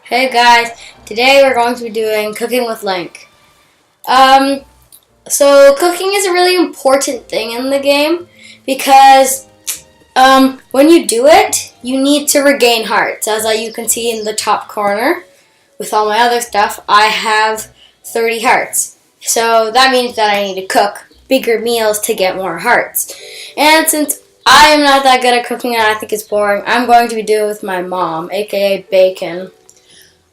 Hey guys, today we're going to be doing cooking with Link. So cooking is a really important thing in the game because when you do it, you need to regain hearts. As you can see in the top corner, with all my other stuff, I have 30 hearts. So that means that I need to cook bigger meals to get more hearts. And since I am not that good at cooking and I think it's boring, I'm going to be doing it with my mom, aka Bacon.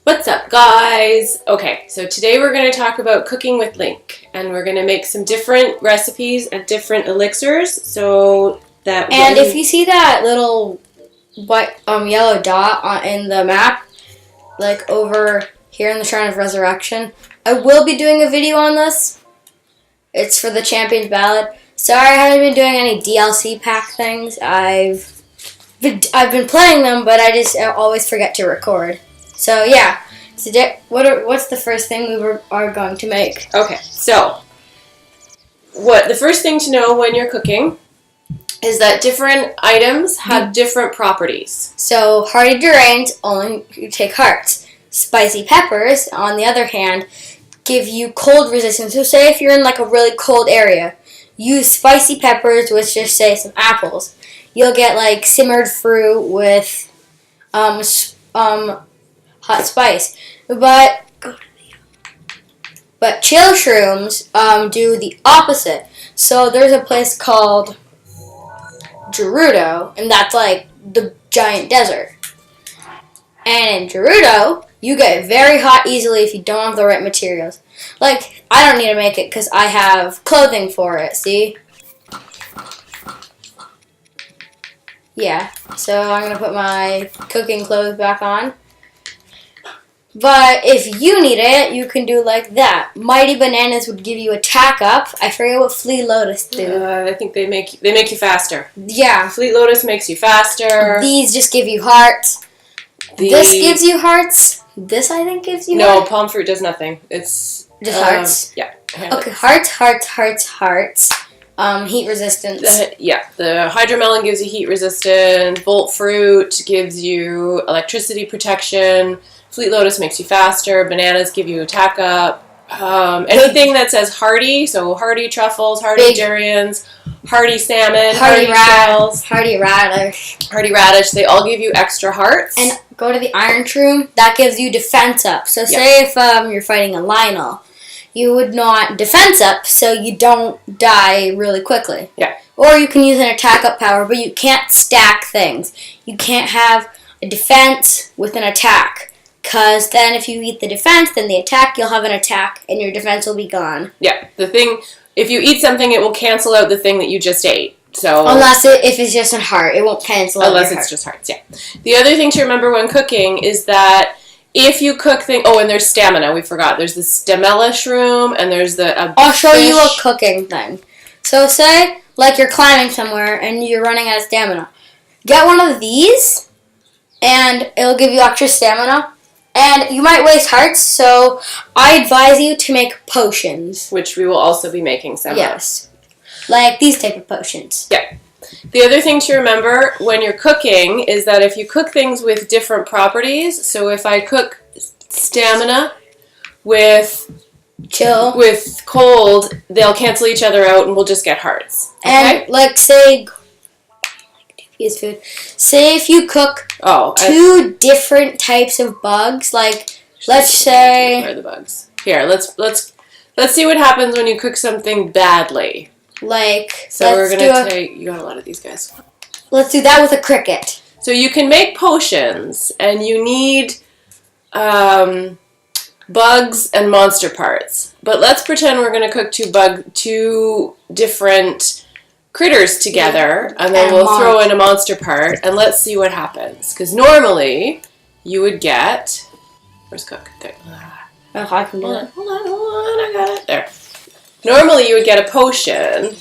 What's up, guys? Okay, so today we're going to talk about cooking with Link, and we're going to make some different recipes and different elixirs, so that. And if you see that little white yellow dot in the map, like over here in the Shrine of Resurrection, I will be doing a video on this. It's for the Champions Ballad. Sorry, I haven't been doing any DLC pack things. I've been playing them, but I always forget to record. So yeah, today, what's the first thing we are going to make? Okay, so the first thing to know when you're cooking is that different items have different properties. So hearty durians only take hearts. Spicy peppers, on the other hand, give you cold resistance. So say if you're in like a really cold area, use spicy peppers with just say some apples. You'll get like simmered fruit with hot spice. But chill shrooms do the opposite. So there's a place called Gerudo, and that's like the giant desert. And in Gerudo, you get very hot easily if you don't have the right materials. Like, I don't need to make it because I have clothing for it, see? Yeah, so I'm going to put my cooking clothes back on. But if you need it, you can do like that. Mighty Bananas would give you attack up. I forget what Fleet Lotus do. I think they make you faster. Yeah. Fleet Lotus makes you faster. These just give you hearts. This gives you hearts. This, I think, gives you hearts. No, palm fruit does nothing. It's just hearts? Yeah. Okay, hearts. Heat resistance. The hydromelon gives you heat resistance. Bolt fruit gives you electricity protection. Fleet Lotus makes you faster. Bananas give you attack up. Anything that says hearty, so hearty truffles, hearty durians, hearty salmon, hearty shells, hearty radish, they all give you extra hearts. And go to the Iron Shroom, that gives you defense up. So say if you're fighting a Lionel, you would not defense up so you don't die really quickly. Yeah. Or you can use an attack up power, but you can't stack things. You can't have a defense with an attack. Because then if you eat the defense, then the attack, you'll have an attack, and your defense will be gone. Yeah, if you eat something, it will cancel out the thing that you just ate. So if it's just a heart, it won't cancel out unless it's just hearts, yeah. The other thing to remember when cooking is that if you cook things... Oh, and there's stamina, we forgot. There's the stamella shroom, and there's the... I'll show you a cooking thing. So say, like you're climbing somewhere, and you're running out of stamina. Get one of these, and it'll give you extra stamina. And you might waste hearts, so I advise you to make potions. Which we will also be making some of. Yes. Like these type of potions. Yeah. The other thing to remember when you're cooking is that if you cook things with different properties, so if I cook stamina with chill, with cold, they'll cancel each other out and we'll just get hearts. Okay? And like say... food. Say if you cook two different types of bugs, like let's say where are the bugs? Here, let's see what happens when you cook something badly. Like we're gonna take you got a lot of these guys. Let's do that with a cricket. So you can make potions and you need bugs and monster parts. But let's pretend we're gonna cook two different critters together, and then we'll throw in a monster part, and let's see what happens. Because normally, you would get... Where's Cook? There. I can do it. Hold on, I got it. There. Normally, you would get a potion.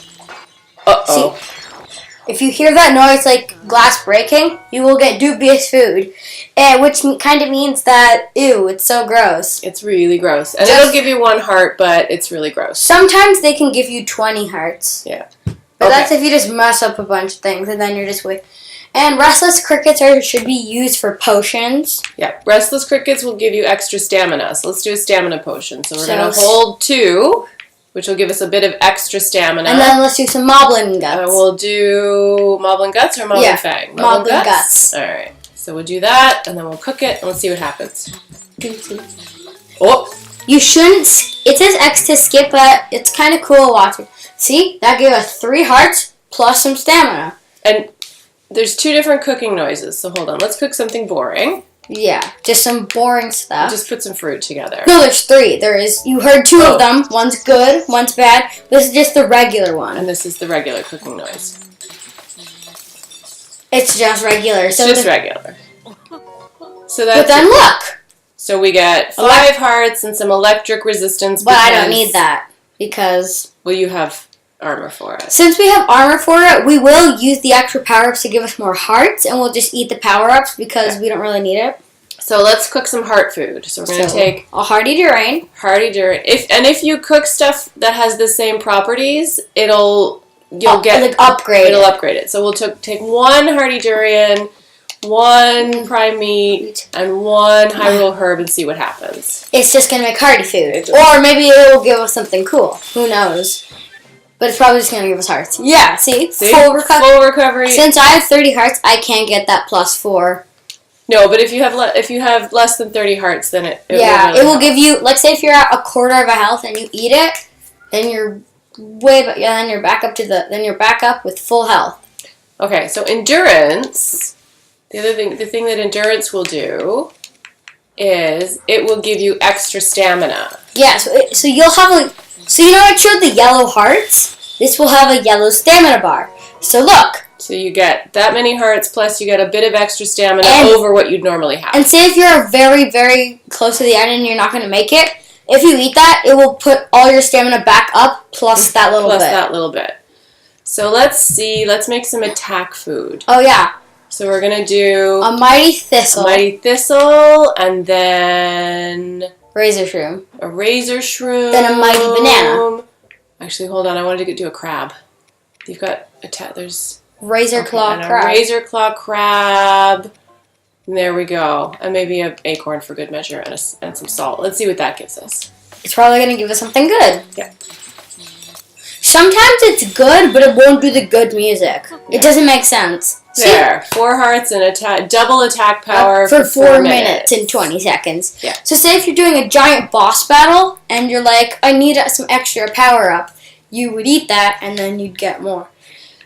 Uh-oh. See, if you hear that noise like glass breaking, you will get dubious food. Which kind of means that, ew, it's so gross. It's really gross. And it'll give you 1 heart, but it's really gross. Sometimes they can give you 20 hearts. Yeah. But that's if you just mess up a bunch of things, and then you're just And restless crickets should be used for potions. Yeah, restless crickets will give you extra stamina. So let's do a stamina potion. So we're going to hold 2, which will give us a bit of extra stamina. And then let's do some moblin guts. We'll do moblin guts or moblin fang? Moblin guts. All right. So we'll do that, and then we'll cook it, and let's see what happens. Oh! You shouldn't... It says X to skip, but it's kind of cool watching. See? That gave us 3 hearts plus some stamina. And there's 2 different cooking noises, so hold on. Let's cook something boring. Yeah, just some boring stuff. Just put some fruit together. No, there's 3. You heard 2 of them. One's good, one's bad. This is just the regular one. And this is the regular cooking noise. It's just regular. It's just regular. So but then look. So we get 5 hearts and some electric resistance. But I don't need that because... Well, you have armor for it. Since we have armor for it, we will use the extra power-ups to give us more hearts, and we'll just eat the power-ups because we don't really need it. So let's cook some heart food. So we're going to take a hearty durian. If you cook stuff that has the same properties, you'll upgrade. It'll upgrade it. So we'll take 1 hearty durian, 1 prime meat, and 1 Hyrule herb and see what happens. It's just going to make hearty food. Or maybe it will give us something cool. Who knows? But it's probably just going to give us hearts. Yeah, see? Full recovery. Since I have 30 hearts, I can't get that +4. No, but if you have less than 30 hearts, then it will give you, like say if you're at 1/4 of a health and you eat it, then you're then you're back up with full health. Okay, so endurance, the thing that endurance will do is it will give you extra stamina. Yeah, so you'll have so you know I showed the yellow hearts? This will have a yellow stamina bar. So look. So you get that many hearts, plus you get a bit of extra stamina over what you'd normally have. And say if you're very, very close to the end and you're not going to make it, if you eat that, it will put all your stamina back up, plus that little bit. So let's see. Let's make some attack food. Oh, yeah. So we're going to do... a mighty thistle. A mighty thistle, and then... razor shroom. A razor shroom. Then a mighty banana. Actually, hold on. I wanted to do a crab. You've got... there's... razor claw crab. A razor claw crab. And there we go. And maybe an acorn for good measure and some salt. Let's see what that gives us. It's probably going to give us something good. Yeah. Sometimes it's good, but it won't do the good music. Yeah. It doesn't make sense. There. 4 hearts and double attack power for 4 minutes and 20 seconds. Yeah. So say if you're doing a giant boss battle and you're like, I need some extra power up, you would eat that and then you'd get more.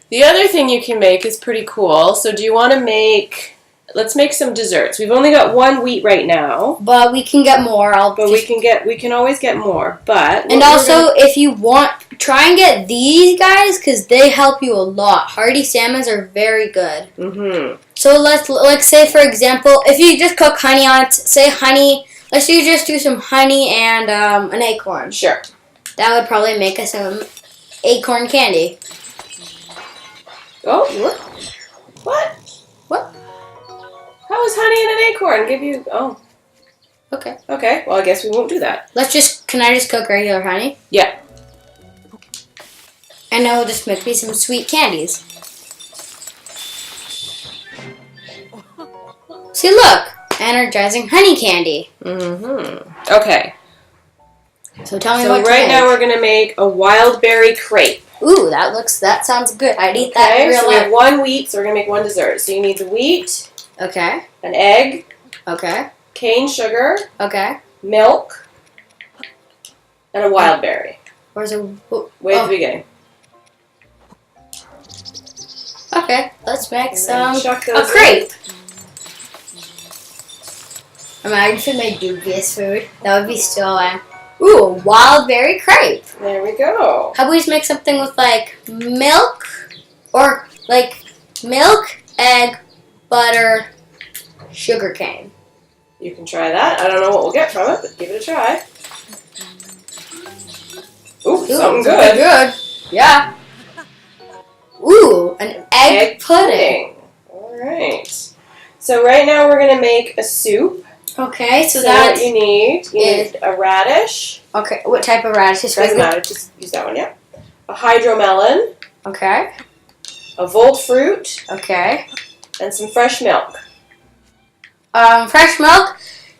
The other thing you can make is pretty cool. So do you want to make... Let's make some desserts. We've only got 1 wheat right now. But we can get more. We can always get more. But and also, if you want, try and get these guys because they help you a lot. Hearty salmons are very good. Mm-hmm. So let's say for example, if you just cook honey on it, say honey. Let's say you just do some honey and an acorn. Sure. That would probably make us some acorn candy. Oh, what? What? How is honey and an acorn give you... Oh. Okay. Okay, well, I guess we won't do that. Can I just cook regular honey? Yeah. And that will just make me some sweet candies. See, look! Energizing honey candy. Mm-hmm. Okay. So tell me what to make. Right now we're going to make a wild berry crepe. Ooh, that sounds good. I'd eat that in real life. We have 1 wheat, so we're going to make 1 dessert. So you need the wheat. Okay. An egg. Okay. Cane sugar. Okay. Milk. And a wild berry. Where's a... Way at the beginning. Okay, let's make some... a crepe. Imagine if we made dubious food. That would be still... Ooh, wild berry crepe. There we go. How about we just make something with, like, milk? Or, like, milk, egg, butter, sugar cane. You can try that. I don't know what we'll get from it, but give it a try. Ooh, something good. Good. Yeah. Ooh, an egg pudding. All right. So right now we're going to make a soup. Okay, so what you need a radish. Okay, what type of radish? Doesn't matter, just use that one, yeah. A hydromelon. Okay. A volt fruit. Okay. and some fresh milk. Fresh milk.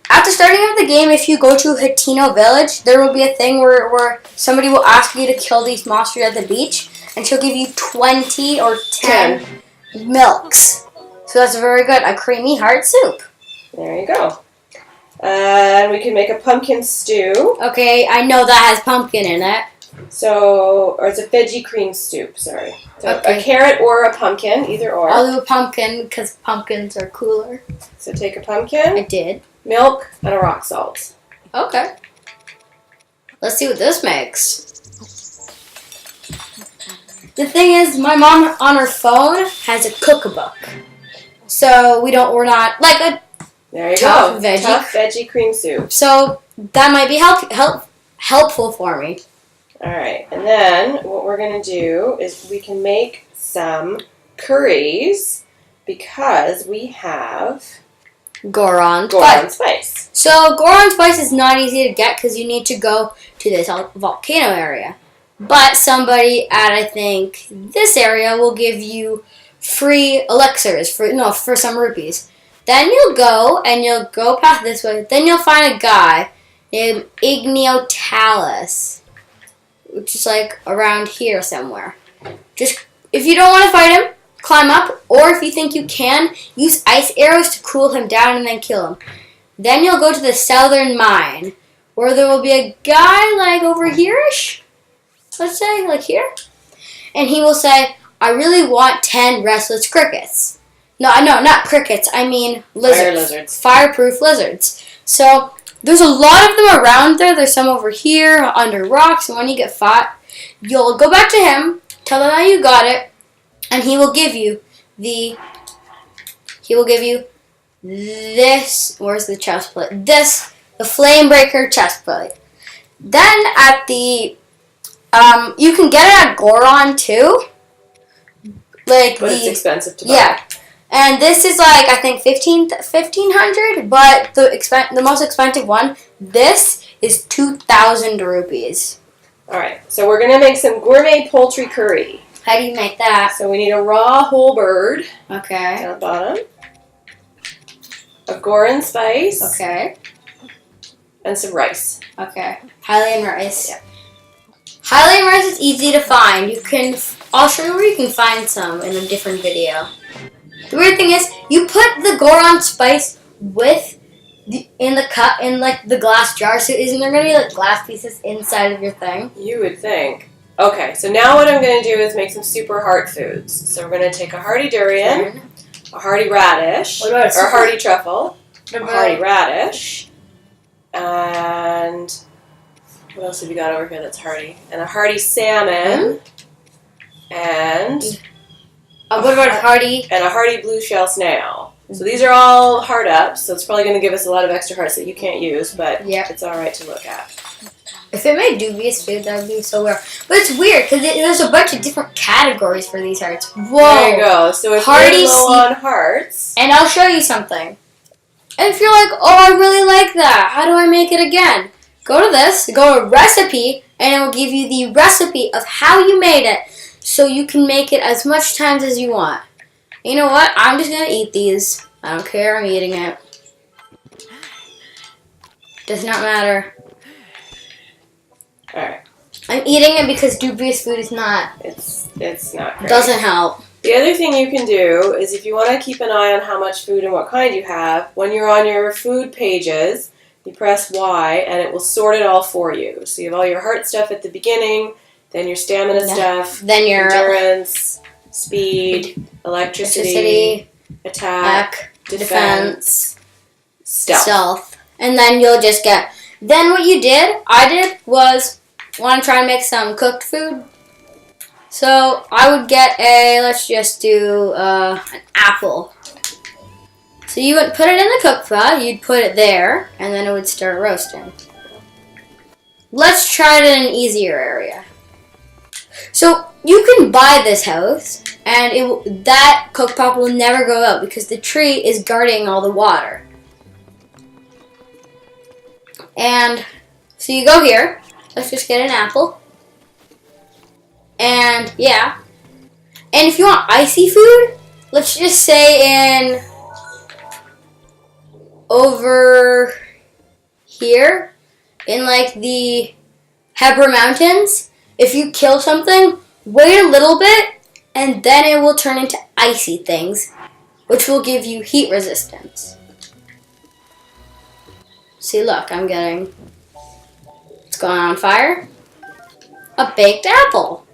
After starting out the game, if you go to Hatino Village, there will be a thing where somebody will ask you to kill these monsters at the beach, and she'll give you 20 or 10 milks. So that's very good. A creamy heart soup. There you go. And we can make a pumpkin stew. Okay, I know that has pumpkin in it. So, or it's a veggie cream soup, sorry. So Okay. a carrot or a pumpkin, either or. I'll do a pumpkin because pumpkins are cooler. So take a pumpkin, I did. milk, and a rock salt. Okay. Let's see what this makes. The thing is, my mom on her phone has a cookbook. So we're not like a There you tough go. Tough veggie cream soup. So that might be helpful for me. Alright, and then what we're going to do is we can make some curries because we have Goron Goron spice. So Goron spice is not easy to get because you need to go to this volcano area. But somebody at, I think, this area will give you free elixirs for some rupees. Then you'll go past this way. Then you'll find a guy named Igniotalis, which is like around here somewhere. Just if you don't want to fight him, climb up, or if you think you can, use ice arrows to cool him down and then kill him. Then you'll go to the southern mine, where there will be a guy like over here-ish, let's say, like here. And he will say, I really want 10 restless crickets. No, not crickets, I mean lizards. Fire lizards. Fireproof lizards. So, there's a lot of them around there. There's some over here, under rocks, and when you get fought, you'll go back to him, tell him how you got it, and he will give you this, where's the chest plate? The flame breaker chest plate. Then at the, you can get it at Goron too. But it's expensive to buy. Yeah. And this is like, I think, 1,500, but the most expensive one, this is 2,000 rupees. Alright, so we're going to make some gourmet poultry curry. How do you make that? So we need a raw whole bird Okay. down the bottom, a Goron spice, Okay. and some rice. Okay. Hylian rice. Yeah. Hylian rice is easy to find. I'll show you where you can find some in a different video. The weird thing is, you put the Goron spice in the glass jar. So isn't there gonna be like glass pieces inside of your thing? You would think. Okay, so now what I'm going to do is make some super heart foods. So we're going to take a hearty durian, a hearty radish, What about or a hearty truffle, What a about- hearty radish, and what else have we got over here that's hearty? And a hearty salmon, and what about hearty? a hearty blue shell snail. So these are all heart ups, so it's probably going to give us a lot of extra hearts that you can't use, but Yeah. it's alright to look at. If it made dubious food, that would be so weird. But it's weird because there's a bunch of different categories for these hearts. Whoa! There you go. So if Hearty you're low on hearts, And I'll show you something. And if you're like, oh, I really like that, how do I make it again? Go to this, go to recipe, and it will give you the recipe of how you made it so you can make it as much times as you want. You know what? I'm just going to eat these. I don't care. I'm eating it. Does not matter. alright, I'm eating it because dubious food is not. it's not great. Doesn't help. The other thing you can do is if you want to keep an eye on how much food and what kind you have, when you're on your food pages, you press Y and it will sort it all for you. So you have all your heart stuff at the beginning, then your stamina stuff, Then your endurance, speed, electricity, attack, defense, stealth. And then you'll just get. Then what I did was want to try and make some cooked food. So I would get let's just do an apple. So you would put it in the cook pot, you'd put it there, and then it would start roasting. Let's try it in an easier area. So you can buy this house, and that cook pot will never go out because the tree is guarding all the water. And so you go here. Let's just get an apple. And yeah. And if you want icy food, let's just say in over here in like the Hebra Mountains, if you kill something, wait a little bit and then it will turn into icy things, which will give you heat resistance. See, look, it's going on fire. A baked apple.